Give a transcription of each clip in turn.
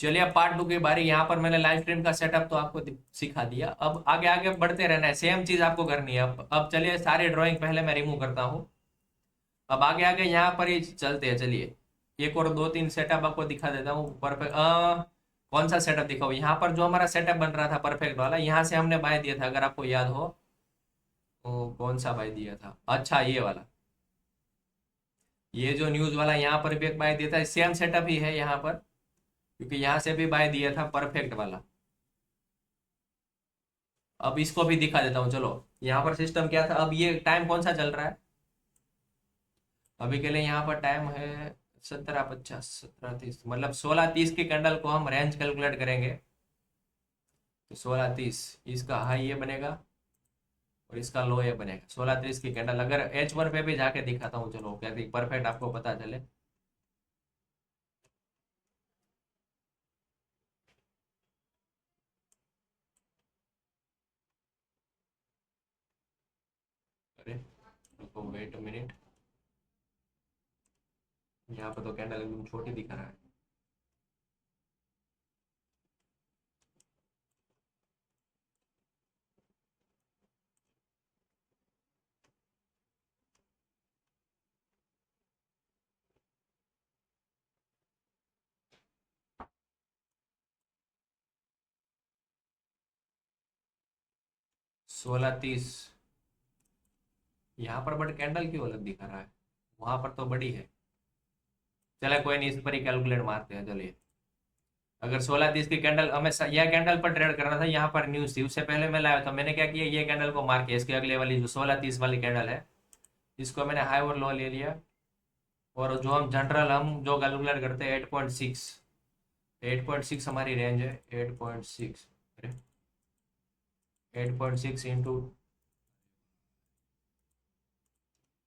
चलिए अब part two की बारी। यहाँ पर मैंने लाइव स्ट्रीम का सेटअप तो आपको सिखा दिया। अब आगे आगे बढ़ते रहना है, सेम चीज आपको करनी है। अब चलिए सारी ड्राइंग पहले मैं रिमूव करता हूँ। अब आगे आगे यहाँ पर ही चलते हैं। चलिए एक और दो तीन सेटअप आपको दिखा देता हूँ परफेक्ट। कौन सा सेटअप दिखाऊँ? यहाँ पर जो हमारा सेटअप बन रहा था परफेक्ट वाला, यहाँ से हमने बाय दिया था, अगर आपको याद हो। कौन सा बाय दिया था? अच्छा ये वाला, ये जो न्यूज वाला यहाँ पर भी एक बाय दिया था, सेम सेटअप ही है यहाँ पर, क्योंकि यहाँ से भी बाय दिया था परफेक्ट वाला। अब इसको भी दिखा देता हूँ चलो। यहाँ पर सिस्टम क्या था, अब ये टाइम कौन सा चल रहा है अभी के लिए? यहाँ पर टाइम है 17:50, 17:30, मतलब 16:30 की कैंडल को हम रेंज कैलकुलेट करेंगे। तो 16:30 इसका हाई ये बनेगा और इसका लो ये बनेगा। 16:30 की कैंडल अगर H1 पे भी जाके दिखाता हूँ, चलो क्या परफेक्ट आपको पता चले। अरे रुको, वेट मिनट। यहाँ पर तो कैंडल एकदम छोटी दिखा रहा है। 16:30 यहाँ पर, बट कैंडल क्यों अलग दिखा रहा है? वहां पर तो बड़ी है। चले कोई नहीं, इस पर ही कैलकुलेट मारते हैं चलिए। अगर 16:30 की कैंडल, हमें यह कैंडल पर ट्रेड करना था, यहाँ पर न्यूज थी, उससे पहले मैं लाया था। मैंने क्या किया, ये कैंडल को मार के इसके अगले वाली जो 16:30 वाली कैंडल है, इसको मैंने हाई और लो ले लिया। और जो हम जनरल हम जो कैलकुलेट करते हैं 8.6, 8.6 हमारी रेंज है। 8.6, 8.6 इंटू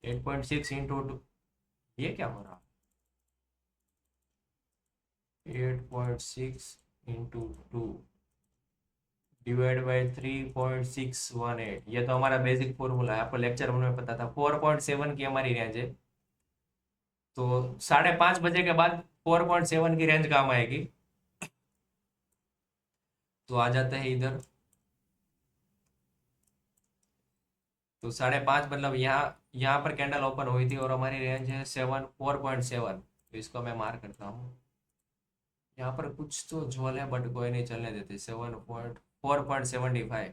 8.6 इंटू टू, ये क्या हो रहा है? 8.6 इंटू 2 डिवाइड बाई 3.618, ये तो हमारा बेसिक फॉर्मूला है, आपको लेक्चर में पता था। 4.7 की हमारी रेंज है। तो 5:30 बजे के बाद 4.7 की रेंज काम आएगी। तो आ जाते हैं इधर। तो 5:30 मतलब यहाँ यहाँ पर कैंडल ओपन हुई थी और हमारी रेंज है 4.7। तो इसको मैं मार्क करता हूँ। यहाँ पर कुछ तो झोल है, बट कोई नहीं, चलने देते। 4.75।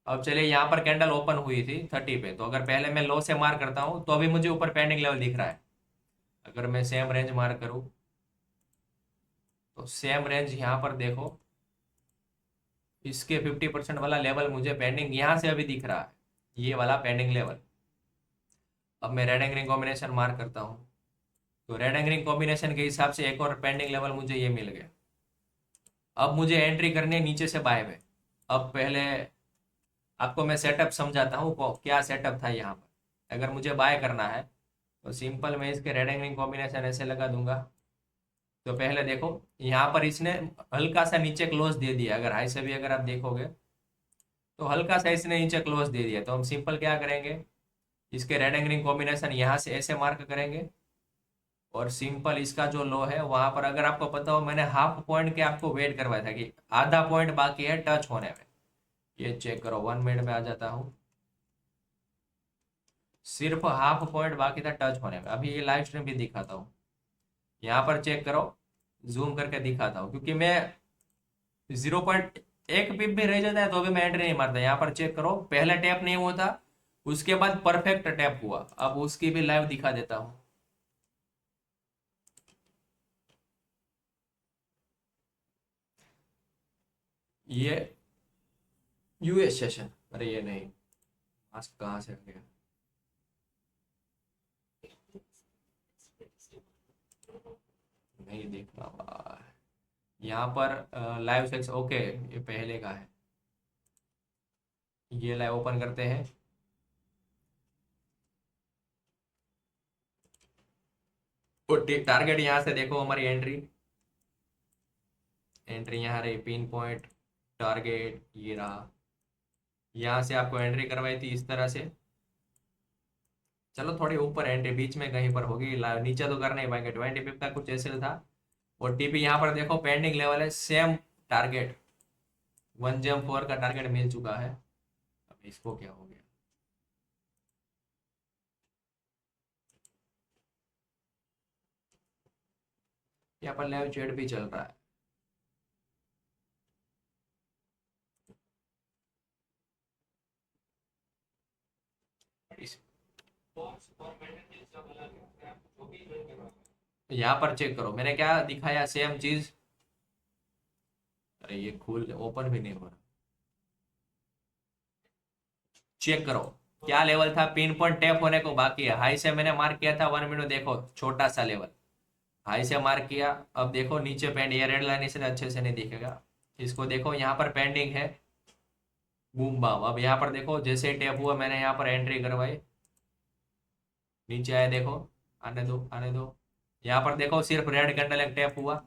अब चलिए, यहाँ पर कैंडल ओपन हुई थी 30 पे, तो अगर पहले मैं लो से मार्क करता हूँ तो अभी मुझे ऊपर पेंडिंग लेवल दिख रहा है। अगर मैं सेम रेंज मार्क करूँ तो सेम रेंज यहाँ पर देखो, इसके 50% वाला लेवल मुझे पेंडिंग यहाँ से अभी दिख रहा है, ये वाला पेंडिंग लेवल। अब मैं रेड एंगलिंग कॉम्बिनेशन मार्क करता हूँ, तो रेड एंगलिंग कॉम्बिनेशन के हिसाब से एक और पेंडिंग लेवल मुझे ये मिल गया। अब मुझे एंट्री करनी है नीचे से बाय में। अब पहले आपको मैं सेटअप समझाता हूँ, क्या सेटअप था यहाँ पर। अगर मुझे बाय करना है तो सिंपल मैं इसके रेड एंगलिंग कॉम्बिनेशन ऐसे लगा दूंगा। तो पहले देखो, यहाँ पर इसने हल्का सा नीचे क्लोज दे दिया। अगर हाई से भी अगर आप देखोगे तो हल्का सा इसने नीचे क्लोज दे दिया। तो हम सिंपल क्या करेंगे, इसके रेड एंगलिंग कॉम्बिनेशन यहाँ से ऐसे मार्क करेंगे। और सिंपल इसका जो लो है वहां पर, अगर आपको पता हो, मैंने हाफ पॉइंट के आपको वेट करवाया था कि आधा पॉइंट बाकी है टच होने में। ये चेक करो, 1 मिनट में आ जाता हूँ। सिर्फ हाफ पॉइंट बाकी था टच होने में। अभी ये लाइव स्ट्रीम भी दिखाता हूँ, यहाँ पर चेक करो, जूम करके दिखाता हूँ, क्योंकि मैं 0.1 पिप भी रह जाता है तो भी मैं एंट्री नहीं मारता। यहाँ पर चेक करो, पहले टैप नहीं हुआ था, उसके बाद परफेक्ट टैप हुआ। अब उसकी भी लाइव दिखा देता हूँ। ये यूएस सेशन, अरे ये नहीं, मास्क कहाँ से आ गया? नहीं देख रहा। यहाँ पर लाइव सेक्शन, ओके, ये पहले का है। ये लाइव ओपन करते हैं। और टारगेट यहाँ से देखो, हमारी एंट्री, एंट्री यहाँ रही, पिन पॉइंट, टारगेट ये रहा। यहाँ से आपको एंट्री करवाई थी इस तरह से। चलो थोड़ी ऊपर एंट्री बीच में कहीं पर होगी, नीचे तो कर नहीं पाएंगे। 20 पिप का कुछ ऐसे था। और टीपी यहाँ पर देखो पेंडिंग लेवल है, सेम टारगेट 1 जेम 4 का टारगेट मिल चुका है। अब इसको क्या हो गया, यहाँ पर लाइव चैट भी चल रहा है। यहाँ पर चेक करो मैंने क्या दिखाया, सेम चीज। अरे ये खुल ओपन भी नहीं हो रहा। चेक करो क्या लेवल था, पिन पॉइंट टैप होने को बाकी है। हाई से मैंने मार्क किया था 1 मिनट, देखो छोटा सा लेवल हाई से मार्क किया। अब देखो नीचे पेंड, ये रेड लाइन इसलिए अच्छे से नहीं दिखेगा, इसको देखो यहाँ पर पेंडिंग है, बूम बाम। अब यहाँ पर देखो जैसे ही टैप हुआ मैंने यहाँ पर एंट्री करवाई, नीचे आए देखो, आने दो आने दो। यहाँ पर देखो सिर्फ रेड कैंडल एक टैप हुआ,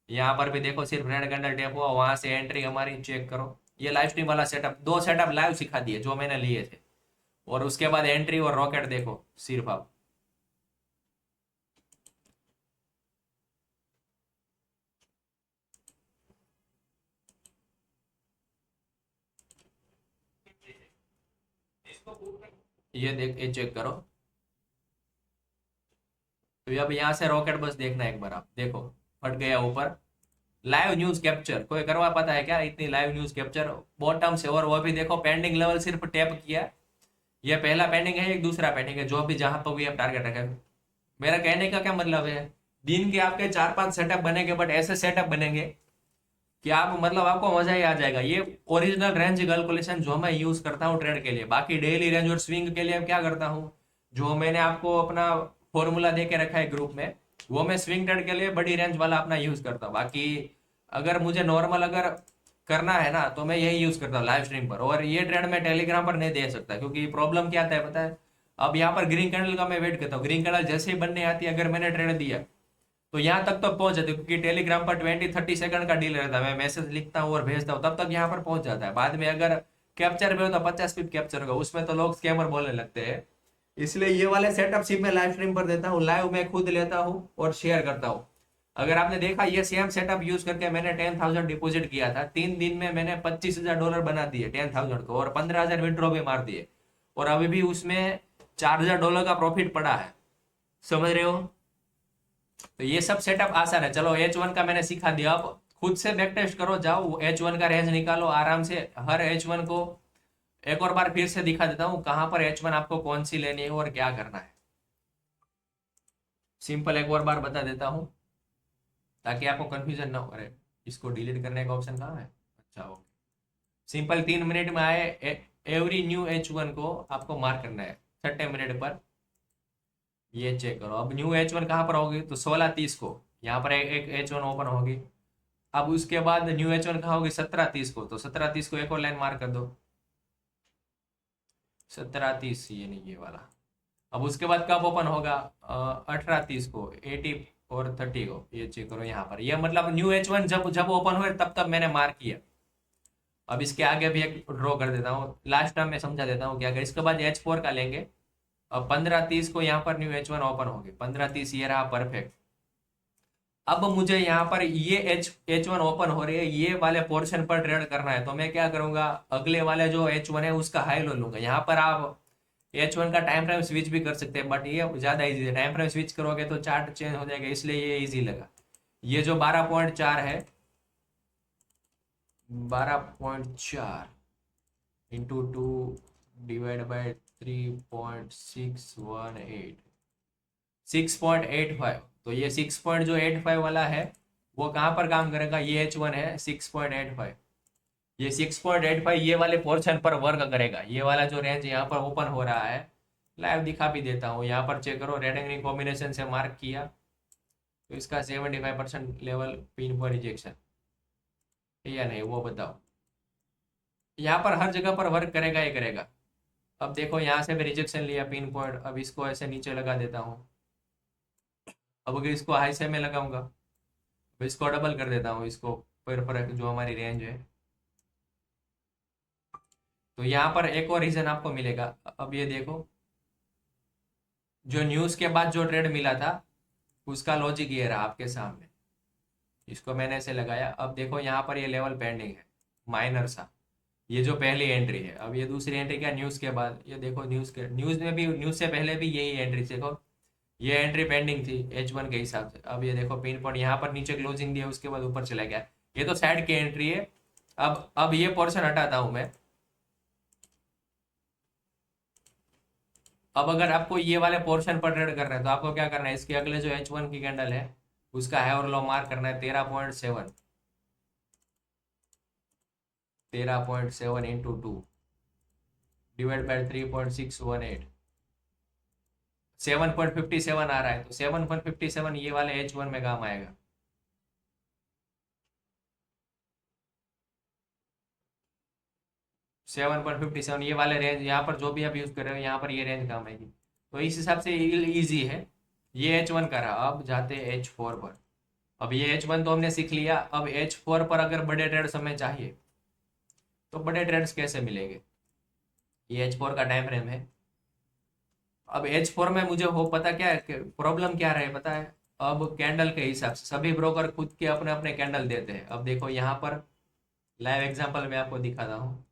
यहाँ पर भी देखो सिर्फ रेड कैंडल टैप हुआ, वहां से एंट्री हमारी चेक करो। ये लाइव स्ट्रीम वाला सेटअप, 2 सेटअप लाइव सिखा दिए जो मैंने लिए थे। और उसके बाद एंट्री और रॉकेट देखो सिर्फ आप। ये देख, ये चेक करो। तो अब यहाँ से रॉकेट बस देखना एक बार, आप देखो फट गया ऊपर। लाइव न्यूज कैप्चर कोई करवा पाता है क्या इतनी लाइव न्यूज कैप्चर बॉटम से? और वो भी देखो पेंडिंग लेवल सिर्फ टैप किया, ये पहला पेंडिंग है, एक दूसरा पेंडिंग है, जो भी जहां पर भी आप टारगेट रखे। मेरा कहने का क्या मतलब है, दिन के आपके 4-5 सेटअप बनेंगे, बट ऐसे सेटअप बनेंगे कि आप मतलब आपको मजा ही आ जाएगा। ये ओरिजिनल रेंज कैलकुलेशन जो मैं यूज करता हूँ ट्रेड के लिए। बाकी डेली रेंज और स्विंग के लिए क्या करता हूँ, जो मैंने आपको अपना फॉर्मूला दे के रखा है ग्रुप में, वो मैं स्विंग ट्रेड के लिए बड़ी रेंज वाला अपना यूज करता हूँ। बाकी अगर मुझे नॉर्मल अगर करना है ना, तो मैं यही यूज करता हूँ लाइव स्ट्रीम पर। और ये ट्रेड मैं टेलीग्राम पर नहीं दे सकता, क्योंकि प्रॉब्लम क्या आता है पता है। अब यहाँ पर ग्रीन कैंडल का मैं वेट करता हूँ, ग्रीन कैंडल जैसे ही बनने आती है, अगर मैंने ट्रेड दिया तो यहाँ तक तो पहुंच जाती है, क्योंकि टेलीग्राम पर 20-30 सेकंड का डील रहता है। मैं मैसेज लिखता हूँ और भेजता हूँ, तब तक यहाँ पर पहुंच जाता है। बाद में अगर कैप्चर में हो तो 50 पिप कैप्चर होगा, उसमें तो लोग स्कैमर बोलने लगते हैं। इसलिए ये वाले सेटअप सिर्फ मैं लाइव स्ट्रीम पर देता हूँ, लाइव मैं खुद लेता हूँ और शेयर करता हूँ। अगर आपने देखा, ये सेम सेटअप यूज करके मैंने 10,000 डिपॉजिट किया था, 3 दिन में मैंने $25,000 बना दिए 10,000 को, और 15,000 विड्रॉ भी मार दिए। और अभी भी उसमें $4,000 का प्रॉफिट पड़ा है, समझ रहे हो? तो ये सब सेटअप आसान है। चलो H1 का मैंने सिखा दिया, अब खुद से बैक टेस्ट करो, जाओ H1 का रेंज निकालो आराम से। हर H1 को एक और बार फिर से दिखा देता हूँ कहां पर H1 आपको कौन सी लेनी है और क्या करना है। सिंपल एक और बार बता देता हूँ ताकि आपको कंफ्यूजन ना हो। अरे इसको डिलीट करने का ऑप्शन कहाँ है? अच्छा ओके, सिंपल 3 मिनट में आए। एवरी न्यू H1 को आपको मार्क करना है 30 मिनट पर। ये चेक करो, अब न्यू H1 कहाँ पर होगी, तो 16:30 को यहाँ पर एक H1 ओपन होगी। अब उसके बाद न्यू H1 कहाँ होगी, 17:30 को, तो 17:30 को एक और लाइन मार्क कर दो। 17:30, ये नहीं ये वाला। अब उसके बाद कब ओपन होगा, 18:30 को, 80 और 30 को। ये चेक करो यहाँ पर, ये मतलब न्यू H1 जब जब ओपन हुए तब तब मैंने मार्क किया। अब इसके आगे भी एक ड्रॉ कर देता हूँ, लास्ट टाइम में समझा देता हूँ क्या। अगर इसके बाद H4 का लेंगे, अब 15:30 को यहाँ पर न्यू H1 ओपन होगी, 15:30 ये रहा परफेक्ट। अब मुझे यहाँ पर ये H1 ओपन हो रही है, ये वाले पोर्शन पर ट्रेड करना है, तो मैं क्या करूंगा, अगले वाले जो H1 है उसका हाई लो लूंगा। यहाँ पर आप H1 का टाइम फ्रेम स्विच भी कर सकते हैं, बट ये ज्यादा इजी है। टाइम फ्रेम स्विच करोगे तो चार्ट चेंज हो जाएगा, इसलिए ये इजी लगा। ये जो 12.4 है, 12.4 इंटू 2 डिवाइड बाई 3.618, 6.85। तो ये 6.85 वाला है, वो कहाँ पर काम करेगा, ये H1 है 6.85। ये 6.85 ये वाले पोर्शन पर वर्क करेगा। ये वाला जो रेंज यहाँ पर ओपन हो रहा है, लाइव दिखा भी देता हूँ, यहाँ पर चेक करो। रेड एंड कॉम्बिनेशन से मार्क किया तो इसका 75% लेवल पिन पर रिजेक्शन या नहीं, वो बताओ। यहाँ पर हर जगह पर वर्क करेगा, ये करेगा। अब देखो यहाँ से भी रिजेक्शन लिया पिन पॉइंट, अब इसको ऐसे नीचे लगा देता हूँ। अब अगर इसको हाई से मैं लगाऊंगा, अब इसको डबल कर देता हूँ, इसको पर जो हमारी रेंज है। तो यहाँ पर एक और रीजन आपको मिलेगा। अब ये देखो, जो न्यूज के बाद जो ट्रेड मिला था उसका लॉजिक ये रहा आपके सामने। इसको मैंने ऐसे लगाया, अब देखो यहाँ पर ये लेवल पेंडिंग है माइनर सा, ये जो पहली एंट्री है। अब ये दूसरी एंट्री क्या, न्यूज के बाद, ये देखो न्यूज में भी, न्यूज से पहले भी यही एंट्री देखो, ये एंट्री पेंडिंग थी H1 के हिसाब से। अब ये देखो पिन पॉइंट यहाँ पर नीचे क्लोजिंग दिया, उसके बाद ऊपर चला गया। ये तो साइड की एंट्री है। अब ये पोर्शन हटाता हूं मैं। अब अगर आपको ये वाले पोर्शन पर ट्रेड करना है तो आपको क्या करना है, इसके अगले जो H1 की कैंडल है उसका हाई और लो मार्क करना है 13.7, 13.7 इंटू 2 डिवाइड बाई 3.618, 7.57 आ रहा है, तो 7.57 ये वाले H1 में काम आएगा। सेवन पॉइंट फिफ्टी सेवन ये वाले रेंज, यहाँ पर जो भी आप यूज कर रहे हो यहाँ पर ये रेंज काम आएगी। तो इस हिसाब से इजी है। ये H1 का रहा, अब जाते हैं H4 पर। अब ये H1 तो हमने सीख लिया, अब H4 पर अगर बड़े ट्रेड्स हमें चाहिए तो बड़े ट्रेड्स कैसे मिलेंगे, ये H4 का टाइम फ्रेम है। अब H4 में मुझे हो पता क्या है प्रॉब्लम क्या रहे पता है, अब कैंडल के हिसाब से सभी ब्रोकर खुद के अपने अपने कैंडल देते हैं। अब देखो यहाँ पर लाइव एग्जांपल मैं आपको दिखाता हूँ।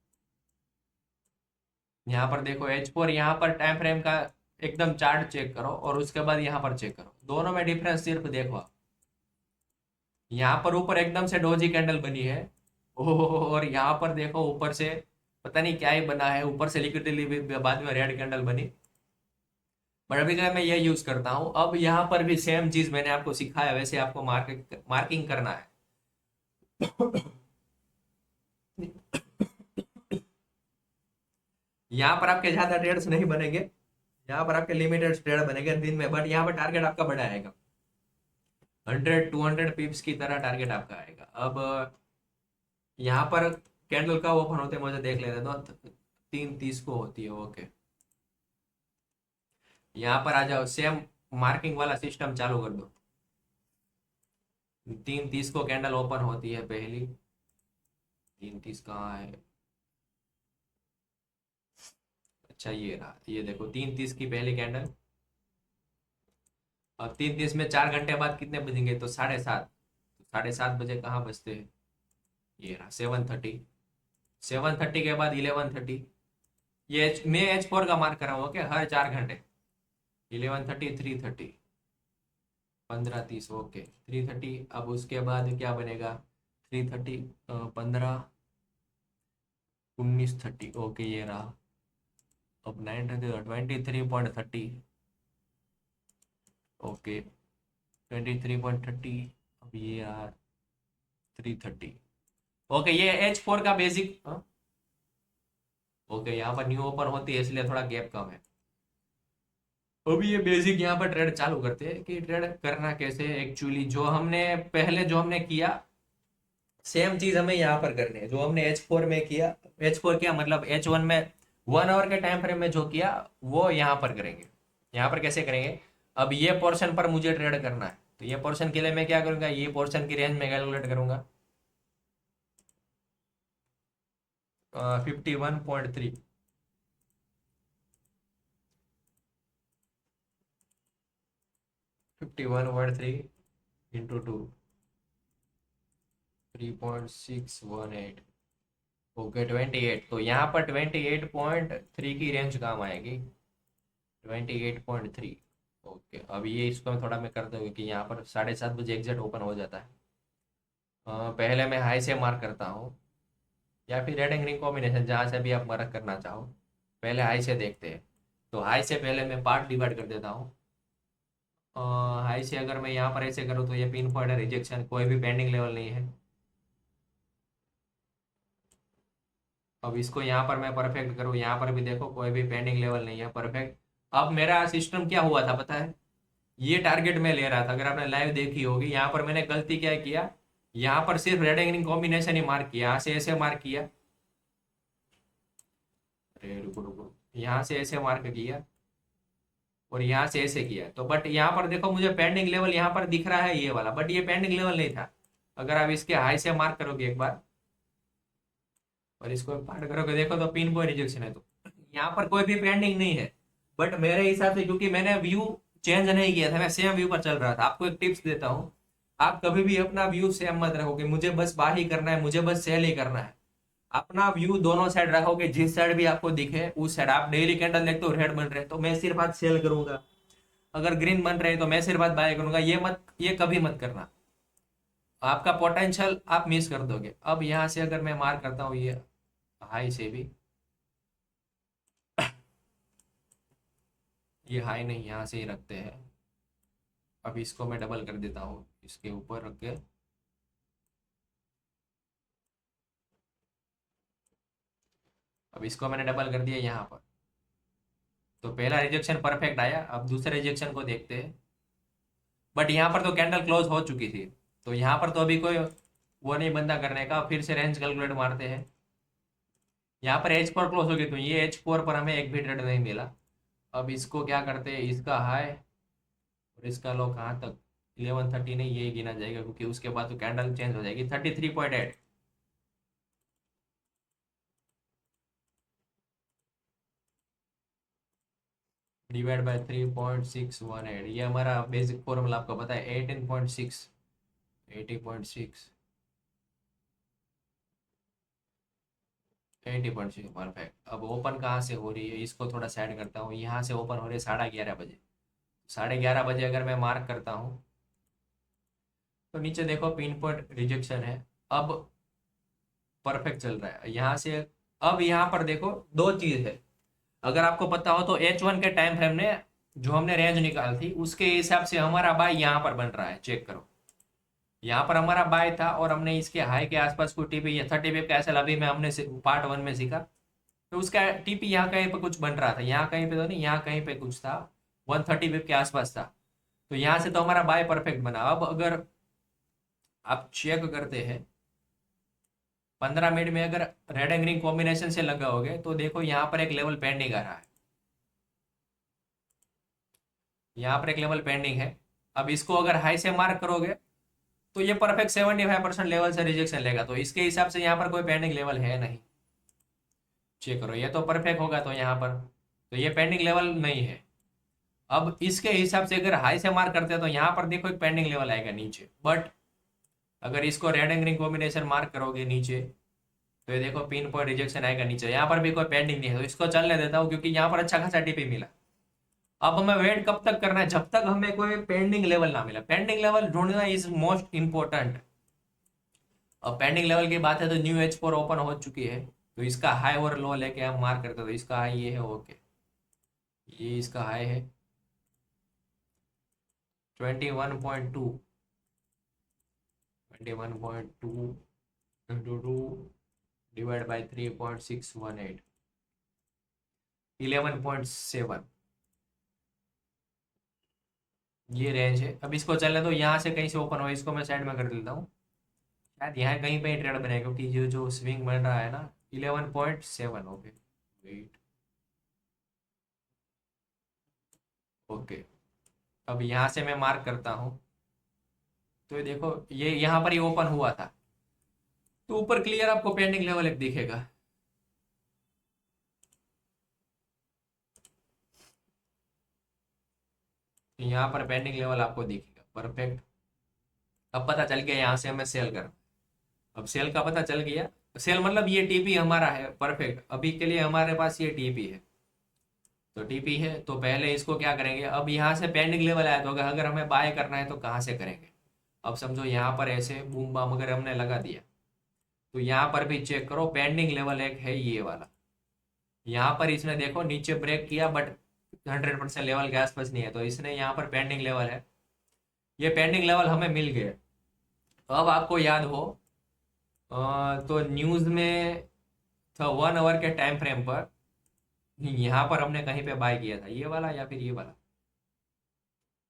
यहाँ पर देखो H4, यहाँ पर टाइम फ्रेम का एकदम चार्ट चेक करो और उसके बाद यहाँ पर चेक करो, दोनों में डिफरेंस सिर्फ देखो आप। यहाँ पर ऊपर एकदम से डोजी कैंडल बनी है, ओह, और यहाँ पर देखो ऊपर से पता नहीं क्या ही बना है, ऊपर से लिक्विडिटी बाद में रेड कैंडल बनी। बट अभी क्या मैं ये यूज करता हूँ, अब यहाँ पर भी सेम चीज मैंने आपको सिखाया वैसे आपको मार्किंग करना है। यहाँ पर आपके ज्यादा ट्रेड्स नहीं बनेंगे, यहाँ पर आपके लिमिटेड ट्रेड बनेंगे दिन में, बट यहाँ पर टारगेट आपका बड़ा आएगा, 100-200 पिप्स की तरह टारगेट आपका आएगा। अब यहाँ पर कैंडल का ओपन होते मुझे देख लेते तो 3:30 को होती है, ओके। यहाँ पर आ जाओ, सेम मार्किंग वाला सिस्टम चालू कर दो। 3:30 को कैंडल ओपन होती है पहली, 3:30 कहाँ है, अच्छा ये रहा, ये देखो 3:30 की पहली कैंडल। और 3:30 में 4 घंटे बाद कितने बजेंगे, तो 7:30, 7:30 बजे कहाँ बजते हैं, ये रहा 7:30, 7:30 के बाद 11:30। ये मैं H4 का मार्क कर रहा हूँ, ओके, हर 4 घंटे 11:30, 3:30, 15:30, ओके 3:30। अब उसके बाद क्या बनेगा, 3:30, 15, 19:30, ओके ये रहा। अब 23.30, ओके 23.30, अब ये रहा 3:30, ओके। ये H4 का बेसिक, ओके यहाँ पर न्यू ओपन होती है इसलिए थोड़ा गैप कम है। अभी ये बेसिक यहाँ पर ट्रेड चालू करते हैं कि ट्रेड करना कैसे है। एक्चुअली जो हमने पहले जो हमने किया सेम चीज हमें यहाँ पर करनी है, जो हमने H4 में किया, H4 क्या मतलब H1 में 1 आवर के टाइम फ्रेम में जो किया वो यहाँ पर करेंगे। यहाँ पर कैसे करेंगे, अब ये पोर्शन पर मुझे ट्रेड करना है तो ये पोर्शन के लिए मैं क्या करूंगा, ये पोर्शन की रेंज में कैलकुलेट करूंगा 51.3, 51.3 इंटू 2, 3.618, ओके 28। तो यहाँ पर 28.3 की रेंज काम आएगी, 28.3, ओके। अब ये इसको मैं थोड़ा मैं करता हूँ कि यहाँ पर 7:30 बजे एग्जैक्ट ओपन हो जाता है। पहले मैं हाई से मार्क करता हूँ, या फिर रेड एंड ग्रीन कॉम्बिनेशन जहाँ से भी आप मार्क करना चाहो, पहले हाई से देखते हैं। तो हाई से पहले मैं पार्ट डिवाइड कर देता हूँ। हाई से अगर मैं यहाँ पर ऐसे करूँ तो ये पिन पॉइंट है, रिजेक्शन, कोई भी पेंडिंग लेवल नहीं है। अब इसको यहाँ पर मैं परफेक्ट करूँ, यहाँ पर भी देखो कोई भी पेंडिंग लेवल नहीं है, परफेक्ट। अब मेरा सिस्टम क्या हुआ था पता है, ये टारगेट में ले रहा था, अगर आपने लाइव देखी होगी, यहाँ पर मैंने गलती क्या किया, यहाँ पर सिर्फ red and green combination he mark किया, यहाँ से ऐसे मार्क किया, अरे रुको रुको, यहाँ से ऐसे मार्क किया और यहाँ से ऐसे किया। तो बट यहाँ पर देखो मुझे पेंडिंग लेवल यहाँ पर दिख रहा है ये वाला, बट ये पेंडिंग लेवल नहीं था। अगर आप इसके हाई से मार्क करोगे एक बार और इसको पार्ट करोगे देखो तो पिन पॉइंट रिजेक्शन है, तो यहाँ पर कोई भी पेंडिंग नहीं है, बट मेरे हिसाब से क्योंकि मैंने व्यू चेंज नहीं किया था, मैं सेम व्यू पर चल रहा था। आपको एक टिप्स देता हूँ, आप कभी भी अपना व्यू सेम मत रखोगे, मुझे बस बाय ही करना है, मुझे बस सेल ही करना है। अपना व्यू दोनों साइड रखोगे, जिस साइड भी आपको दिखे उस साइड। आप डेली कैंडल देखते हो रेड बन रहे हैं तो मैं सिर्फ आज सेल करूंगा, अगर ग्रीन बन रहे हैं तो मैं सिर्फ आज बाय करूंगा। ये कभी मत करना, आपका पोटेंशियल आप मिस कर दोगे। अब यहाँ से अगर मैं मार्क करता हूँ ये हाई से भी, ये हाई नहीं, यहाँ से ही रखते हैं। अब इसको मैं डबल कर देता हूँ इसके ऊपर रख के। अब इसको मैंने डबल कर दिया यहाँ पर, तो पहला रिजेक्शन परफेक्ट आया। अब दूसरे रिजेक्शन को देखते हैं, बट यहाँ पर तो कैंडल क्लोज हो चुकी थी, तो यहाँ पर तो अभी कोई वो नहीं बंदा करने का। फिर से रेंज कैलकुलेट मारते हैं, यहाँ पर H4 क्लोज हो गई, तो ये H4 पर हमें एक भी ट्रेड नहीं मिला। अब इसको क्या करते हैं, इसका हाई और इसका लो कहाँ तक, 1130 नहीं, ये गिना जाएगा क्योंकि उसके बाद तो कैंडल चेंज हो जाएगी। 33.8 डिवाइड बाय 3.618, ये हमारा बेसिक फॉर्मूला आपको पता है, 18.6, 80.6, 80.6 परफेक्ट। अब ओपन कहाँ से हो रही है, इसको थोड़ा साइड करता हूँ। यहाँ से ओपन हो रही है 11:30 बजे। 11:30 बजे अगर मैं मार्क करता हूँ तो नीचे देखो पिन पॉइंट रिजेक्शन है। अब परफेक्ट चल रहा है यहाँ से। अब यहाँ पर देखो दो चीज है, अगर आपको पता हो तो H1 के टाइम फ्रेम ने जो हमने रेंज निकाली थी उसके हिसाब से हमारा बाय यहाँ पर बन रहा है, चेक करो। यहाँ पर हमारा बाय था और हमने इसके हाई के आसपास कोई टीपी या 30 का ऐसा अभी में हमने पार्ट 1 में सीखा, तो उसका टीपी यहाँ कहीं पे कुछ बन रहा था, यहाँ कहीं पे तो नहीं, यहाँ कहीं पे कुछ था, 130 के आसपास था। तो यहाँ से तो हमारा बाय परफेक्ट बना। अब अगर आप चेक करते हैं 15 मिनट में, अगर रेड एंड ग्रीन कॉम्बिनेशन से लगाओगे तो देखो यहाँ पर एक लेवल पेंडिंग आ रहा है, यहाँ पर एक लेवल पेंडिंग है। अब इसको अगर हाई से मार्क करोगे तो ये परफेक्ट 75% लेवल से रिजेक्शन लेगा, तो इसके हिसाब से यहाँ पर कोई पेंडिंग लेवल है नहीं। चेक करो, ये तो परफेक्ट होगा तो यहाँ पर तो ये पेंडिंग लेवल नहीं है। अब इसके हिसाब से अगर हाई से मार्क करते हैं तो यहाँ पर देखो एक पेंडिंग लेवल आएगा नीचे, बट अगर इसको red and green combination mark करोगे नीचे तो ये देखो पिन पॉइंट रिजेक्शन आएगा नीचे, यहाँ पर भी कोई पेंडिंग नहीं है, तो इसको चलने देता हूँ क्योंकि यहाँ पर अच्छा खासा टीपी मिला। अब हमें वेट कब तक करना है, जब तक हमें कोई पेंडिंग लेवल ना मिला। पेंडिंग लेवल ढूंढना इज मोस्ट इंपॉर्टेंट। अब पेंडिंग लेवल की बात है तो न्यू H4 ओपन हो चुकी है, तो इसका हाई और लो लेके हम मार्क करते हैं। तो इसका हाई ये है, ओके, ये इसका हाई है 21.2, 21.2 इंटू 2 डिवाइड बाई 3.618, 11.7, ये रेंज है। अब इसको चलने तो यहाँ से कहीं से ओपन हो, इसको मैं साइड में कर देता हूँ, शायद यहाँ कहीं पे ट्रेड बनेगा क्योंकि जो जो स्विंग बन रहा है ना 11.7, ओके वेट, ओके। अब यहाँ से मैं मार्क करता हूँ तो ये देखो ये यहाँ पर ही ओपन हुआ था, तो ऊपर क्लियर आपको पेंडिंग लेवल एक दिखेगा। यहाँ पर पेंडिंग लेवल आपको दिखेगा परफेक्ट। अब पता चल गया यहाँ से हमें सेल करना। अब सेल का पता चल गया, सेल मतलब ये टीपी हमारा है परफेक्ट, अभी के लिए हमारे पास ये टीपी है। तो टीपी है तो पहले इसको क्या करेंगे, अब यहाँ से पेंडिंग लेवल आया तो अगर अगर हमें बाय करना है तो कहाँ से करेंगे। अब समझो यहाँ पर ऐसे बूम बाम अगर हमने लगा दिया तो यहाँ पर भी चेक करो पेंडिंग लेवल एक है ये वाला। यहाँ पर इसने देखो नीचे ब्रेक किया बट 100% लेवल के आसपास नहीं है, तो इसने यहाँ पर पेंडिंग लेवल है, ये पेंडिंग लेवल हमें मिल गया। तो अब आपको याद हो तो न्यूज में था 1 आवर के टाइम फ्रेम पर, यहाँ पर हमने कहीं पे बाय किया था, ये वाला या फिर ये वाला,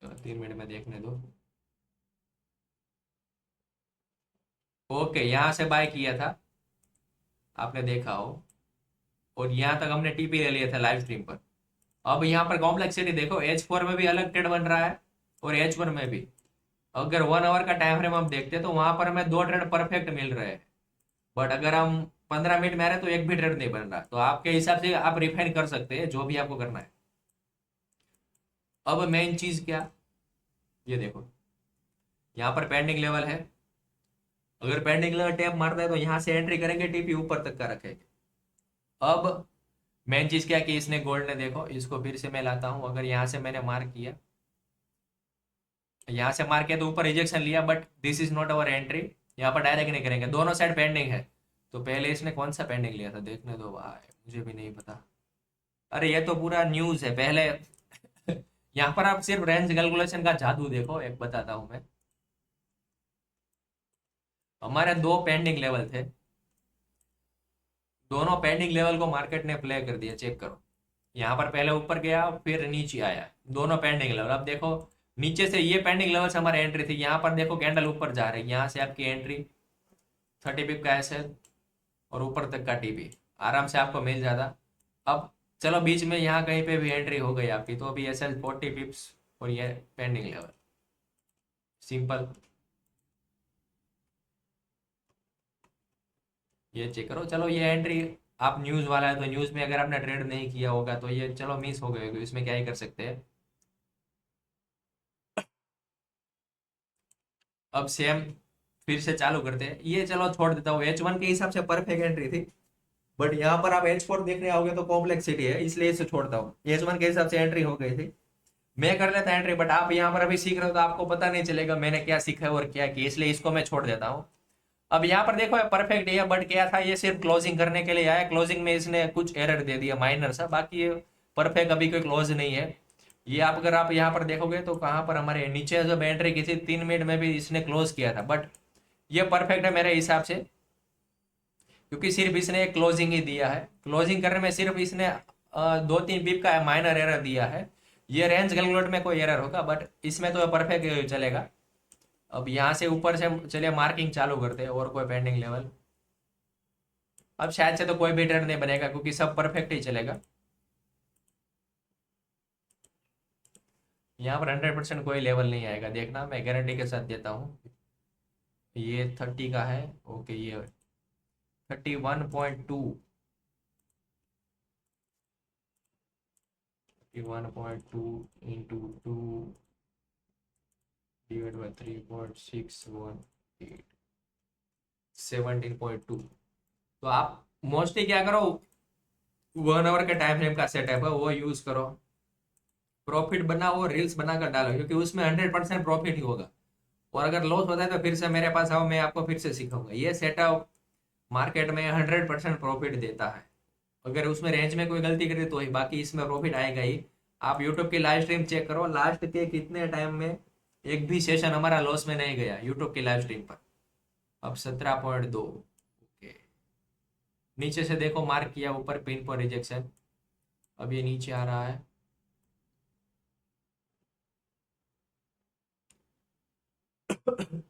तो 3 मिनट में देखने दो। ओके, यहाँ से बाय किया था, आपने देखा हो, और यहाँ तक हमने टीपी ले लिया था लाइव स्ट्रीम पर। अब यहाँ पर कॉम्प्लेक्सिटी देखो, H4 में भी अलग ट्रेड बन रहा है और H1 में भी। अगर 1 आवर का टाइम फ्रेम हम देखते हैं तो वहां पर हमें दो ट्रेड परफेक्ट मिल रहे हैं, बट अगर हम 15 मिनट में आ रहे हैं तो एक भी ट्रेड नहीं बन रहा। तो आपके हिसाब से आप रिफाइन कर सकते हैं जो भी आपको करना है। अब मेन चीज क्या, ये देखो यहाँ पर पेंडिंग लेवल है। अगर पेंडिंग लेवल टैप मारता है तो यहाँ से एंट्री करेंगे, टीपी ऊपर तक का रखेंगे। अब मेन चीज क्या कि इसने गोल्ड ने, देखो इसको फिर से मैं लाता हूँ। अगर यहाँ से मैंने मार्क किया, यहाँ से मार्क किया तो ऊपर रिजेक्शन लिया, but this is not our entry. यहाँ पर डायरेक्ट नहीं करेंगे, दोनों साइड पेंडिंग है। तो पहले इसने कौन सा पेंडिंग लिया था देखने दो भाई, मुझे भी नहीं पता। अरे ये तो पूरा न्यूज है पहले। यहाँ पर आप सिर्फ रेंज कैलकुलेशन का जादू देखो, एक बताता हूँ मैं। हमारे दो पेंडिंग लेवल थे, दोनों पेंडिंग लेवल को मार्केट ने प्ले कर दिया, चेक करो। यहाँ पर पहले ऊपर गया फिर नीचे आया, दोनों पेंडिंग लेवल। अब देखो नीचे से ये पेंडिंग लेवल से हमारी एंट्री थी, यहाँ पर देखो कैंडल ऊपर जा रही है, यहाँ से आपकी एंट्री 30 पिप का ऐसे और ऊपर तक का टीपी आराम से आपको मिल जाता। अब चलो बीच में यहाँ कहीं पे भी एंट्री हो गई आपकी, तो अभी ऐसे 40 पिप्स और ये पेंडिंग लेवल, सिंपल। ये चेक करो, चलो ये एंट्री, आप न्यूज वाला है तो न्यूज में अगर आपने ट्रेड नहीं किया होगा तो ये चलो मिस हो गए होगी, इसमें क्या ही कर सकते हैं। अब सेम फिर से चालू करते हैं, ये चलो छोड़ देता हूँ, H1 के हिसाब से परफेक्ट एंट्री थी। बट यहाँ पर आप H4 देखने आओगे तो कॉम्प्लेक्सिटी है, इसलिए इसे छोड़ता हूँ। H1 के हिसाब से एंट्री हो गई थी, मैं कर लेता एंट्री, बट आप यहाँ पर अभी सीख रहे हो तो आपको पता नहीं चलेगा मैंने क्या सीखा है और क्या किया, इसलिए इसको मैं छोड़ देता हूँ। अब यहाँ पर देखो परफेक्ट है, बट क्या था, ये सिर्फ क्लोजिंग करने के लिए आया, क्लोजिंग में इसने कुछ एरर दे दिया माइनर सा, बाकी ये परफेक्ट अभी कोई क्लोज नहीं है। ये आप अगर आप यहाँ पर देखोगे तो कहाँ पर हमारे नीचे जब एंट्री की थी 3 मिनट में भी इसने क्लोज किया था, बट ये परफेक्ट है मेरे हिसाब से, क्योंकि सिर्फ इसने एक क्लोजिंग ही दिया है। क्लोजिंग करने में सिर्फ इसने 2-3 पिप का माइनर एरर दिया है। ये रेंज कैलकुलेट में कोई एरर होगा, बट इसमें तो परफेक्ट चलेगा। अब यहाँ से ऊपर से चलिए मार्किंग चालू करते हैं, और कोई पेंडिंग लेवल। अब शायद से तो कोई भी ट्रेड नहीं बनेगा क्योंकि सब परफेक्ट ही चलेगा। यहाँ पर 100% कोई लेवल नहीं आएगा, देखना मैं गारंटी के साथ देता हूँ। ये 30 का है, ओके, ये 31.2, 31.2 इंटू 2 डिवाइड बाई 3.618, 17.2। तो आप मोस्टली क्या करो, 1 आवर के टाइम फ्रेम का सेटअप है वो यूज करो, प्रॉफिट बनाओ, रील्स बनाकर डालो, क्योंकि उसमें 100% प्रॉफिट ही होगा। और अगर लॉस होता है तो फिर से मेरे पास आओ, मैं आपको फिर से सिखाऊंगा। ये सेटअप मार्केट में 100% प्रॉफिट देता है। अगर उसमें रेंज में कोई गलती करी तो ही, बाकी इसमें प्रॉफिट आएगा ही। आप यूट्यूब की लाइव स्ट्रीम चेक करो, लास्ट के कितने टाइम में एक भी सेशन हमारा लॉस में नहीं गया यूट्यूब की लाइव स्ट्रीम पर। अब 17.2, ओके। नीचे से देखो मार्क किया, ऊपर पिन पर रिजेक्शन, अब ये नीचे आ रहा है।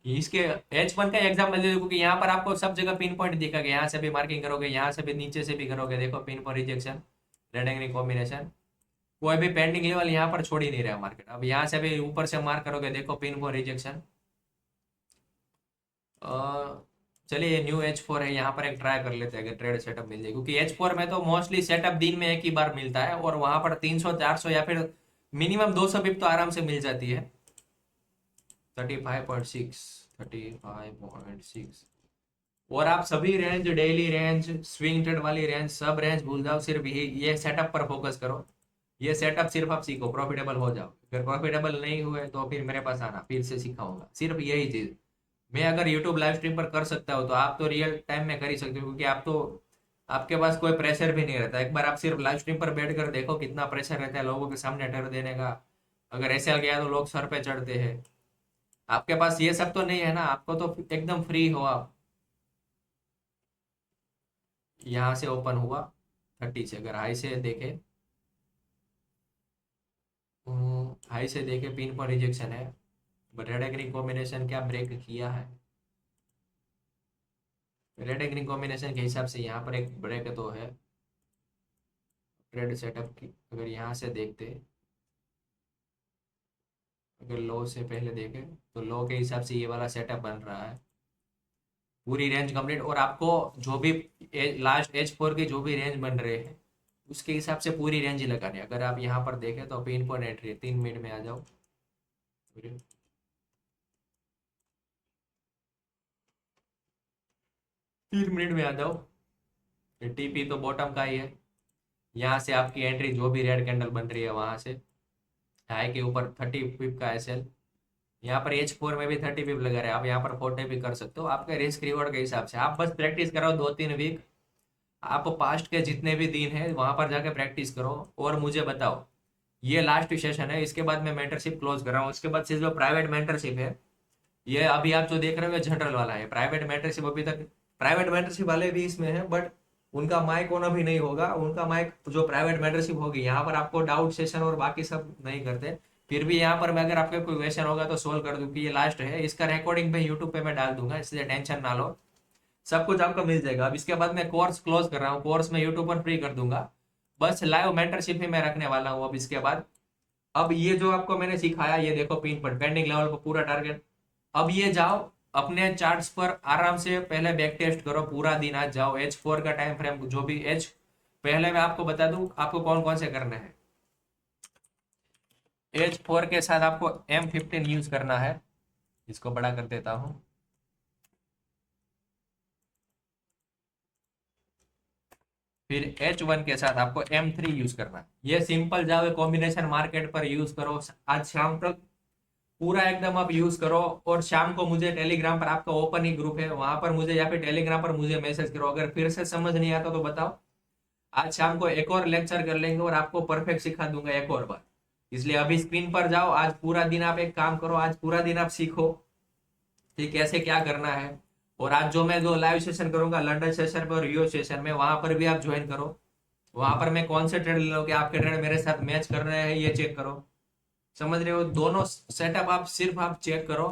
इसके H1 का एग्जाम्पल दे दो, क्योंकि यहाँ पर आपको सब जगह पिन पॉइंट दिखेगा, यहाँ से भी मार्किंग करोगे, यहाँ से भी, नीचे से भी करोगे, देखो पिन पर रिजेक्शन, रेड एंगल कॉम्बिनेशन, कोई भी पेंडिंग लेवल यहाँ पर छोड़ ही नहीं रहा मार्केट। अब यहाँ से भी ऊपर से मार्क करोगे, देखो पिन पर रिजेक्शन। चलिए न्यू H4 है, यहाँ पर एक ट्राई कर लेते हैं अगर ट्रेड सेटअप मिल जाए, क्योंकि H4 में तो मोस्टली सेटअप दिन में एक ही बार मिलता है, और वहां पर 300-400 या फिर मिनिमम 200 पिप तो आराम से मिल जाती है। 35.6, 35.6। और आप सभी range, daily range, swing trade वाली रेंज, सब रेंज भूल जाओ, सिर्फ ये सेटअप पर फोकस करो। ये सेटअप सिर्फ आप सीखो, प्रॉफिटेबल हो जाओ। अगर प्रॉफिटेबल नहीं हुए तो फिर मेरे पास आना, फिर से सिखाऊंगा, सिर्फ यही चीज। मैं अगर यूट्यूब लाइव स्ट्रीम पर कर सकता हूँ तो आप तो रियल टाइम में कर ही सकते हो, क्योंकि आप तो, आपके पास कोई प्रेशर भी नहीं रहता। एक बार आप सिर्फ लाइव स्ट्रीम पर बैठ कर देखो कितना प्रेशर रहता है लोगों के सामने ट्रेड देने का। अगर ऐसे गया तो लोग सर पे चढ़ते हैं। आपके पास ये सब तो नहीं है ना, आपको तो एकदम फ्री हो आप। यहाँ से ओपन हुआ 30 से, अगर हाई से देखे, हाई से देखे पिन पर रिजेक्शन है, बट रेड एग्री कॉम्बिनेशन क्या ब्रेक किया है। रेड एग्री कॉम्बिनेशन के हिसाब से यहाँ पर एक ब्रेक तो है ट्रेड सेटअप की। अगर यहाँ से देखते, अगर लो से पहले देखें तो लो के हिसाब से ये वाला सेटअप बन रहा है, पूरी रेंज कंप्लीट। और आपको जो भी लास्ट H4 की जो भी रेंज बन रहे हैं उसके हिसाब से पूरी रेंज लगानी है। अगर आप यहाँ पर देखें तो पिन पॉइंट एंट्री है, 3 मिनट में आ जाओ। 3 मिनट में आ जाओ। टीपी तो बॉटम का ही है। यहाँ से आपकी एंट्री जो भी रेड कैंडल बन रही है वहां से हाई के ऊपर 30 पिप का एसएल। यहाँ पर H4 में भी 30 पिप लगा रहे हैं, आप यहाँ पर 40 भी कर सकते हो, आपके रिस्क रिवॉर्ड के हिसाब से। आप बस प्रैक्टिस करो 2-3 वीक। आप पास्ट के जितने भी दिन है वहां पर जाके प्रैक्टिस करो और मुझे बताओ। ये लास्ट सेशन है, इसके बाद मैं मेंटरशिप क्लोज कर रहा हूँ। उसके बाद से जो प्राइवेट मेंटरशिप है, ये अभी आप जो देख रहे हो ये जनरल वाला है। प्राइवेट मेंटरशिप अभी तक, प्राइवेट मेंटरशिप वाले भी इसमें है, बट उनका माइक ऑन अभी नहीं होगा। उनका माइक जो प्राइवेट मेंटरशिप होगी, यहाँ पर आपको डाउट सेशन और बाकी सब नहीं करते। फिर भी यहाँ पर मैं अगर आपका कोई क्वेश्चन होगा तो सोल्व कर दूँ कि ये लास्ट है। इसका रिकॉर्डिंग मैं यूट्यूब पे मैं डाल दूंगा, इसलिए टेंशन ना लो, सब कुछ आपको मिल जाएगा। अब इसके बाद मैं कोर्स क्लोज कर रहा हूँ, कोर्स मैं यूट्यूब पर फ्री कर दूंगा। बस लाइव मेंटरशिप ही मैं रखने वाला हूँ अब इसके बाद। अब ये जो आपको मैंने सिखाया, ये देखो पिन पर पेंडिंग लेवल को पूरा टारगेट। अब ये जाओ अपने चार्ट्स पर आराम से पहले बैक टेस्ट करो, पूरा दिन आज जाओ। H4 का टाइम फ्रेम जो भी एच, पहले मैं आपको बता दूं आपको कौन कौन से करने हैं। H4 के साथ आपको M15 यूज करना है, इसको बड़ा कर देता हूं। फिर H1 के साथ आपको M3 यूज करना है। ये सिंपल जाओ कॉम्बिनेशन मार्केट पर यूज करो, आज शाम तक पूरा एकदम आप यूज करो। और शाम को मुझे टेलीग्राम पर, आपका ओपन ही ग्रुप है वहां पर, मुझे या फिर टेलीग्राम पर मुझे मैसेज करो। अगर फिर से समझ नहीं आता तो बताओ, आज शाम को एक और लेक्चर कर लेंगे और आपको परफेक्ट सिखा दूंगा एक और बार। इसलिए अभी स्क्रीन पर जाओ, आज पूरा दिन आप एक काम करो, आज पूरा दिन आप सीखो कि कैसे क्या करना है। और आज जो मैं जो लाइव सेशन करूंगा लंदन सेशन पर और यूएस सेशन में, वहां पर भी आप ज्वाइन करो। वहां पर मैं कौन से ट्रेड ले लो कि आपके ट्रेड मेरे साथ मैच कर रहे हैं ये चेक करो। समझ रहे हो, दोनों सेटअप आप सिर्फ आप चेक करो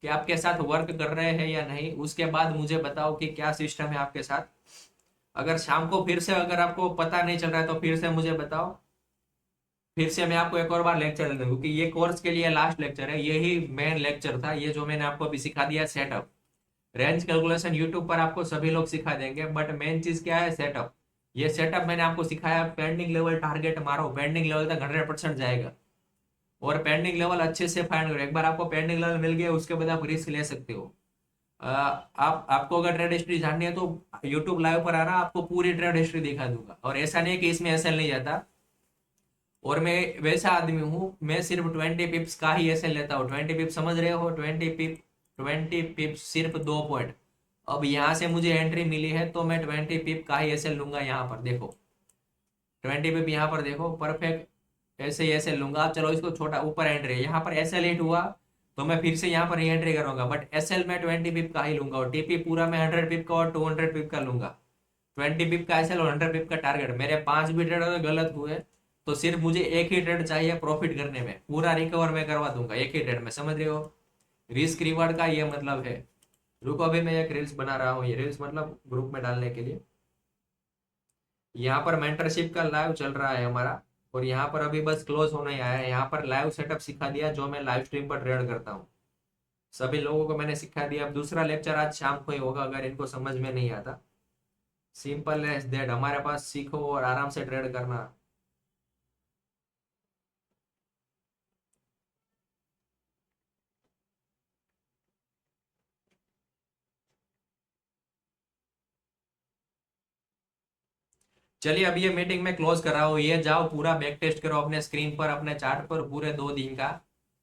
कि आपके साथ वर्क कर रहे हैं या नहीं। उसके बाद मुझे बताओ कि क्या सिस्टम है आपके साथ। अगर शाम को फिर से अगर आपको पता नहीं चल रहा है तो फिर से मुझे बताओ, फिर से मैं आपको एक और बार लेक्चर दे दूं, क्योंकि ये कोर्स के लिए लास्ट लेक्चर है। यही मेन लेक्चर था, ये जो मैंने आपको अभी सिखा दिया सेटअप। रेंज कैलकुलेशन यूट्यूब पर आपको सभी लोग सिखा देंगे, बट मेन चीज क्या है, सेटअप। ये सेटअप मैंने आपको सिखाया। पेंडिंग लेवल टारगेट मारो, पेंडिंग लेवल तक 100% जाएगा। और पेंडिंग लेवल अच्छे से फाइंड करो। एक बार आपको पेंडिंग लेवल मिल गया उसके बाद आप रिस्क ले सकते हो। आप आपको अगर ट्रेड हिस्ट्री जाननी है तो यूट्यूब लाइव पर आना, आपको पूरी ट्रेड हिस्ट्री दिखा दूंगा। और ऐसा नहीं है कि इसमें एसएल नहीं जाता। और मैं वैसा आदमी हूँ, मैं सिर्फ 20 पिप्स का ही एसएल लेता हूँ। 20 पिप समझ रहे हो, 20 पिप, 20 पिप सिर्फ 2 पॉइंट। अब यहाँ से मुझे एंट्री मिली है तो मैं 20 पिप का ही एसएल लूंगा। यहाँ पर देखो 20 पिप, यहाँ पर देखो परफेक्ट ऐसे ही ऐसे लूंगा। आप चलो इसको छोटा, ऊपर एंट्री है, यहाँ पर एसएल हिट हुआ तो मैं फिर से यहाँ पर री एंट्री करूंगा, बट एसएल में 20 पिप का ही लूंगा। और टीपी पूरा मैं 100 पिप का और 200 पिप का लूंगा। 20 पिप का एसएल और 100 पिप का टारगेट। मेरे 5 भी ट्रेड अगर गलत हुए तो सिर्फ मुझे एक ही ट्रेड चाहिए प्रॉफिट करने में, पूरा रिकवर मैं करवा दूंगा एक ही ट्रेड में। समझ रहे हो, रिस्क रिवार्ड का ये मतलब है। रुको अभी मैं एक रील्स बना रहा हूँ, ये रील्स मतलब ग्रुप में डालने के लिए। यहाँ पर मेंटरशिप का लाइव चल रहा है हमारा, और यहाँ पर अभी बस क्लोज होने ही आया है। यहाँ पर लाइव सेटअप सिखा दिया जो मैं लाइव स्ट्रीम पर ट्रेड करता हूँ, सभी लोगों को मैंने सिखा दिया। अब दूसरा लेक्चर आज शाम को ही होगा अगर इनको समझ में नहीं आता। सिंपल एज दैट, हमारे पास सीखो और आराम से ट्रेड करना। चलिए अब ये मीटिंग में क्लोज कर रहा हूँ। ये जाओ पूरा बैक टेस्ट करो अपने स्क्रीन पर, अपने चार्ट पर, पूरे 2 दिन का,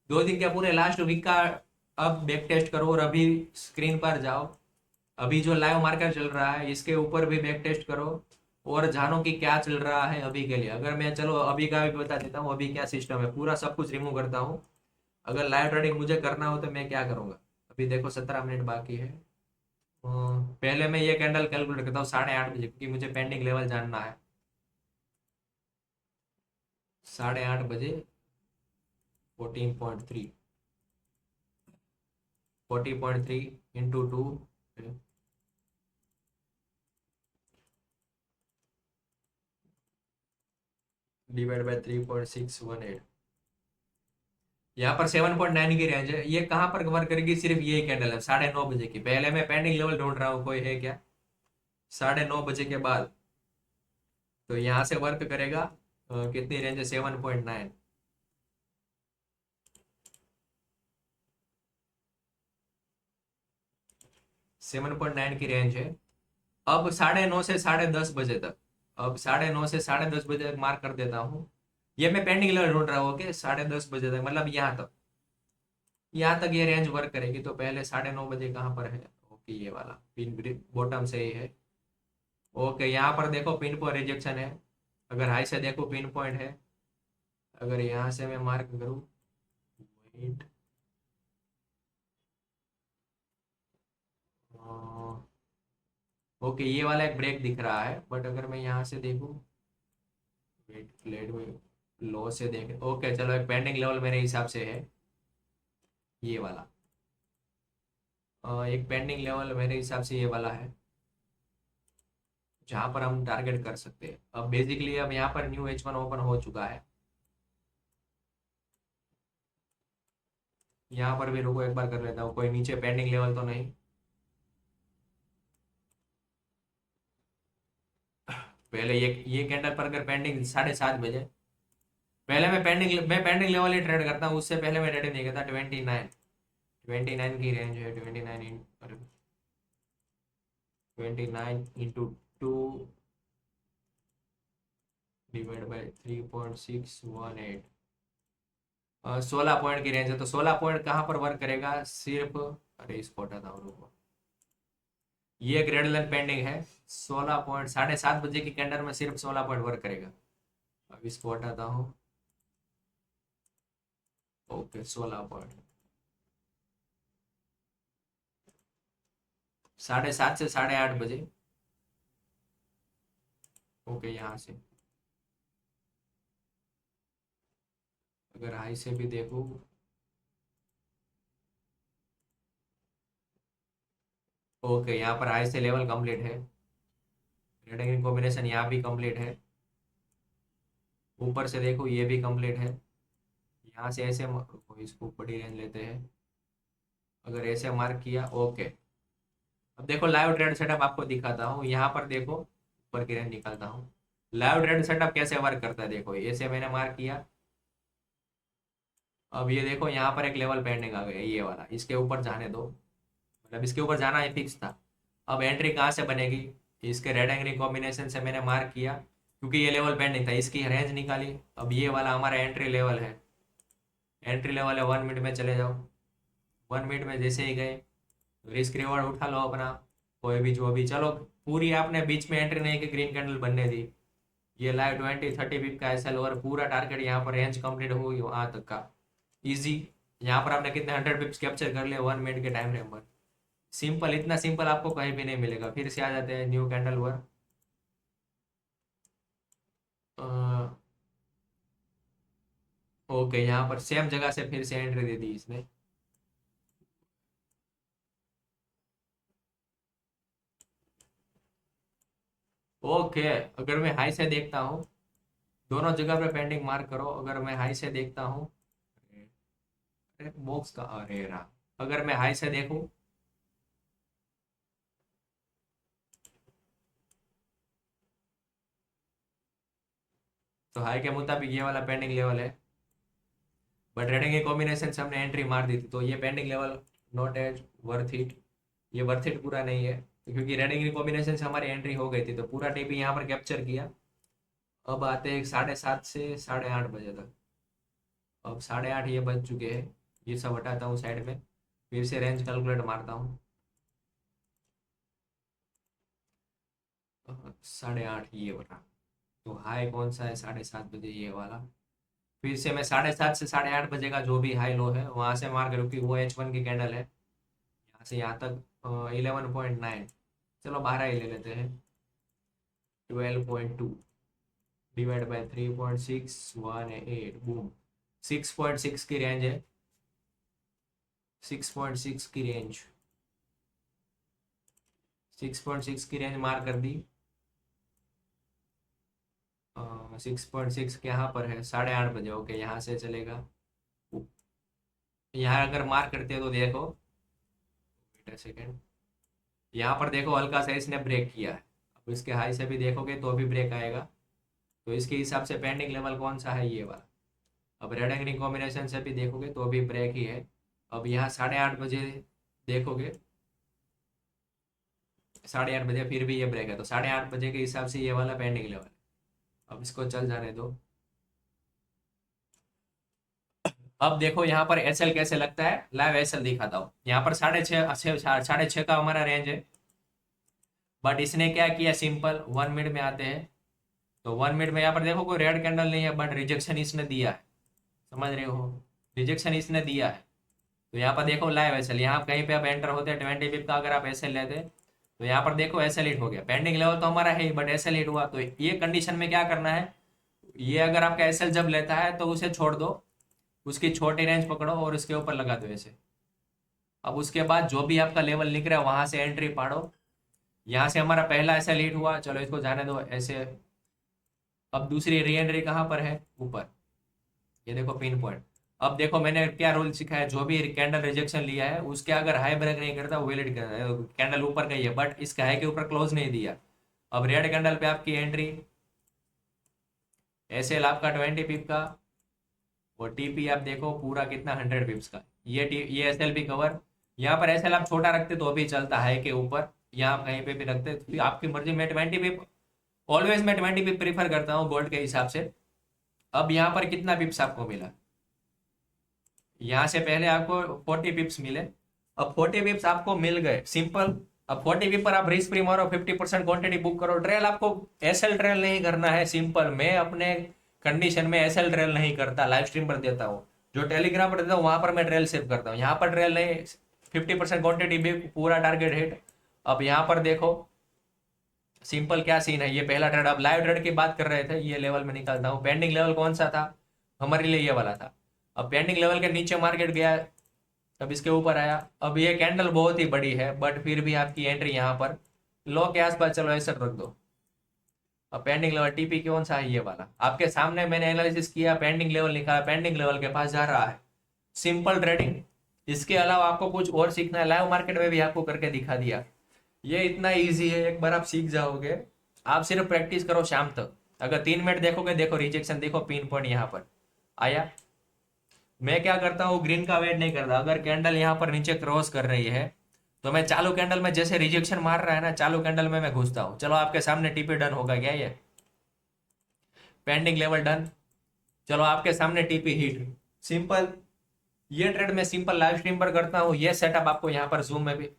2 दिन का पूरे लास्ट वीक का अब बैक टेस्ट करो। और अभी स्क्रीन पर जाओ, अभी जो लाइव मार्केट चल रहा है इसके ऊपर भी बैक टेस्ट करो और जानो कि क्या चल रहा है अभी के लिए। अगर मैं चलो अभी का भी बता देता हूँ, अभी क्या सिस्टम है, पूरा सब कुछ रिमूव करता हूँ। अगर लाइव ट्रेडिंग मुझे करना हो तो मैं क्या करूंगा। अभी देखो 17 मिनट बाकी है। पहले मैं ये कैंडल कैलकुलेट करता हूँ 8:30 बजे, क्योंकि मुझे पेंडिंग लेवल जानना है। 8:30 बजे 14.3, 40.3 इंटू 2 डिवाइड बाई 3.618। यहाँ पर 7.9 की रेंज है। ये कहाँ पर कवर करेगी, सिर्फ यही कैंडल है 9:30 बजे की। पहले मैं पेंडिंग लेवल ढूंढ रहा हूँ कोई है क्या 9:30 बजे के बाद। तो यहाँ से वर्क करेगा कितनी रेंज है, 7.9। 7.9 की रेंज है। अब 9:30 से 10:30 बजे तक, अब 9:30 से 10:30 बजे तक मार्क कर देता हूँ। ये मैं पेंडिंग लेवल ढूंढ रहा हूँ कि 10:30 बजे तक, मतलब यहाँ तक ये रेंज वर्क करेगी। तो पहले 9:30 बजे कहाँ पर है, ओके ये वाला पिन बॉटम से ही है। ओके यहाँ पर देखो पिन पर रिजेक्शन है। अगर हाई से देखो पिन पॉइंट है। अगर यहाँ से मैं मार्क करूँ, वेट, ओके ये वाला एक ब्रेक दिख रहा है, बट अगर मैं यहाँ से देखूँ, वेट लेट में लो से देखें, ओके चलो एक पेंडिंग लेवल मेरे हिसाब से है ये वाला। एक पेंडिंग लेवल मेरे हिसाब से ये वाला है, जहाँ पर हम टारगेट कर सकते हैं। अब बेसिकली अब यहाँ पर न्यू H1 ओपन हो चुका है। यहाँ पर भी रुको एक बार कर लेता हूँ, कोई नीचे पेंडिंग लेवल तो नहीं। पहले ये कैंडल पर अगर पेंडिंग 7:30 बजे, पहले मैं पेंडिंग लेवल ही ट्रेड करता हूँ, उससे पहले मैं ट्रेड नहीं करता। 29 की रेंज है। 29 × 2 डिवाइड बाई 3.618, 16 पॉइंट की रेंज है। तो 16 पॉइंट कहाँ पर वर्क करेगा, सिर्फ, अरे इसको हटाता हूँ रुको। ये एक रेड लाइन पेंडिंग है, 16 पॉइंट 7:30 बजे की कैंडल में सिर्फ 16 पॉइंट वर्क करेगा। अब इसको हटाता हूँ। ओके 16 पॉइंट 7:30 से 8:30 बजे। ओके यहाँ से अगर हाई से भी देखूँ, ओके यहाँ पर हाई से लेवल कंप्लीट है। रेड कॉम्बिनेशन यहाँ भी कंप्लीट है। ऊपर से देखो ये भी कंप्लीट है। यहाँ से ऐसे रुको, इसको बड़ी रेंज लेते हैं। अगर ऐसे मार्क किया, ओके। अब देखो लाइव ट्रेड सेटअप आपको दिखाता हूँ। यहाँ पर देखो ऊपर की रेंज निकालता हूँ। लाइव ट्रेड सेटअप कैसे वर्क करता है, देखो ऐसे मैंने मार्क किया। अब ये देखो यहाँ पर एक लेवल पेंडिंग आ गया, ये वाला, इसके ऊपर जाने दो, मतलब इसके ऊपर जाना ये फिक्स था। अब एंट्री कहाँ से बनेगी, इसके रेड एंग्री कॉम्बिनेशन से मैंने मार्क किया, क्योंकि ये लेवल पेंडिंग था, इसकी रेंज निकाली। अब ये वाला हमारा एंट्री लेवल है। एंट्री लेवल है 1 मिनट में चले जाओ। 1 मिनट में जैसे ही गए, रिस्क रिवॉर्ड उठा लो अपना, कोई भी जो भी, चलो पूरी आपने बीच में एंट्री नहीं की, ग्रीन कैंडल बनने दी। ये लाइव 20-30 पिप का एसएल और पूरा टारगेट यहाँ पर रेंज कंप्लीट हो गई वहां तक का, इजी। यहाँ पर आपने कितने 100 पिप्स कैप्चर कर लिए 1 मिनट के टाइम फ्रेम पर। सिंपल, इतना सिंपल आपको कहीं भी नहीं मिलेगा। फिर से आ जाते हैं न्यू कैंडल पर। ओके यहाँ पर सेम जगह से फिर से एंट्री दे दी इसने। ओके अगर मैं हाई से देखता हूँ, दोनों जगह पे पेंडिंग मार्क करो। अगर मैं हाई से देखता हूँ, अरे बॉक्स का, अरे रहा। अगर मैं हाई से देखूँ, तो हाई के मुताबिक ये वाला पेंडिंग लेवल है, बट रेडिंग के कॉम्बिनेशन से हमने एंट्री मार दी थी, तो ये pending level not as worth it. ये वर्थ इट पूरा नहीं है, क्योंकि रेडिंग कॉम्बिनेशन से हमारी एंट्री हो गई थी, तो पूरा टीपी यहाँ पर कैप्चर किया। अब आते हैं 7:30 से 8:30 बजे तक। अब 8:30 ये बज चुके हैं। ये सब हटाता हूँ साइड में, फिर से रेंज कैलकुलेट मारता हूँ। 8:30 ये बटा, तो हाई कौन सा है, 7:30 बजे ये वाला। फिर से मैं 7:30 से 8:30 बजे का जो भी हाई लो है वहां से मार करूँ कि वो H1 की कैंडल है। यहाँ से यहाँ तक 11.9, चलो 12 ही ले लेते हैं। 12.2 डिवाइड बाई 3.618, बूम। 6.6 की रेंज है। 6.6 की रेंज, 6.6 की रेंज मार कर दी। 6.6 यहाँ पर है, 8:30 बजे। ओके यहाँ से चलेगा। यहाँ अगर मार्क करते हो तो देखो, वेट अ सेकेंड, यहाँ पर देखो हल्का सा इसने ब्रेक किया है। अब इसके हाई से भी देखोगे तो भी ब्रेक आएगा। तो इसके हिसाब से पेंडिंग लेवल कौन सा है, ये वाला। अब रेड एंग्री कॉम्बिनेशन से भी देखोगे तो अभी ब्रेक ही है। अब यहाँ 8:30 बजे देखोगे, 8:30 बजे फिर भी ये ब्रेक है, तो 8:30 बजे के हिसाब से ये वाला पेंडिंग लेवल है। अब इसको चल जाने दो। अब देखो यहाँ पर एसएल कैसे लगता है, लाइव एसएल दिखाता हूँ। यहाँ पर 6:30 का हमारा रेंज है, बट इसने क्या किया, सिंपल 1 मिनट में आते हैं। तो 1 मिनट में यहाँ पर देखो कोई रेड कैंडल नहीं है, बट रिजेक्शन इसने दिया है, समझ रहे हो, रिजेक्शन इसने दिया है। तो यहाँ पर देखो लाइव एसएल, यहाँ कहीं पे आप एंटर होते हैं 20 पिप का, अगर आप एसएल लेते, तो यहाँ पर देखो एसएल हिट हो गया। पेंडिंग लेवल तो हमारा है बट एसएल हिट हुआ। तो ये कंडीशन में क्या करना है, ये अगर आपका एसएल जब लेता है तो उसे छोड़ दो, उसकी छोटी रेंज पकड़ो और उसके ऊपर लगा दो ऐसे। अब उसके बाद जो भी आपका लेवल लिख रहा है वहां से एंट्री पाड़ो। यहाँ से हमारा पहला एसएल हिट हुआ, चलो इसको जाने दो ऐसे। अब दूसरी री एंट्री कहाँ पर है, ऊपर, ये देखो पिन पॉइंट। अब देखो मैंने क्या रूल सिखाया, जो भी कैंडल रिजेक्शन लिया है उसके अगर हाई ब्रेक नहीं करता वो वैलिड करता है। कैंडल ऊपर गई है बट इसका हाई के ऊपर क्लोज नहीं दिया। अब रेड कैंडल पे आपकी एंट्री, एसएल आपका 20 पिप का, और टीपी आप देखो पूरा कितना 100 पिप्स का। ये एसएल भी कवर। यहाँ पर एसएल आप छोटा रखते तो भी चलता, हाई के ऊपर, यहाँ कहीं पे भी रखते तो आपकी मर्जी। मैं 20 पिप ऑलवेज, मैं 20 पिप प्रीफर करता हूँ गोल्ड के हिसाब से। अब यहाँ पर कितना पिप्स आपको मिला, यहाँ से पहले आपको 40 पिप्स मिले, अब 40 पिप्स आपको मिल गए, सिंपल। अब 40 पिप पर आप रिस्क फ्री मारो, 50% क्वांटिटी बुक करो। ट्रेल आपको एसएल ट्रेल नहीं करना है, सिंपल। मैं अपने कंडीशन में एसएल ट्रेल नहीं करता, लाइव स्ट्रीम पर देता हूँ। जो टेलीग्राम पर देता हूँ वहां पर मैं ट्रेल सेव करता हूँ, यहाँ पर ट्रेल नहीं। 50% क्वांटिटी भी पूरा टारगेट हिट। अब यहाँ पर देखो सिंपल क्या सीन है, ये पहला ट्रेड। अब लाइव ट्रेड की बात कर रहे थे, ये लेवल में निकालता हूँ। पेंडिंग लेवल कौन सा था हमारे लिए, ये वाला था। अब पेंडिंग लेवल के नीचे मार्केट गया, अब इसके ऊपर आया। अब ये कैंडल बहुत ही बड़ी है बट फिर भी आपकी एंट्री यहाँ पर लो के आसपास, चलो ऐसा रख दो। अब पेंडिंग लेवल टीपी कौन सा है, ये वाला आपके सामने मैंने एनालिसिस किया, पेंडिंग लेवल निकाला, पेंडिंग लेवल के पास जा रहा है। Simple trading. इसके अलावा आपको कुछ और सीखना है, लाइव मार्केट में भी आपको करके दिखा दिया। ये इतना इजी है, एक बार आप सीख जाओगे। आप सिर्फ प्रैक्टिस करो शाम तक। अगर 3 मिनट देखोगे, देखो रिजेक्शन, देखो पिन पॉइंट यहाँ पर आया। मैं क्या करता हूँ, ग्रीन का वेट नहीं करता। अगर कैंडल यहाँ पर नीचे क्रॉस कर रही है तो मैं चालू कैंडल में, जैसे रिजेक्शन मार रहा है ना, चालू कैंडल में मैं घुसता हूँ। चलो आपके सामने टीपी डन होगा क्या, ये पेंडिंग लेवल डन। चलो आपके सामने टीपी हिट, सिंपल। ये ट्रेड मैं सिंपल लाइव स्ट्रीम पर करता हूँ। ये सेटअप आपको यहाँ पर जूम में भी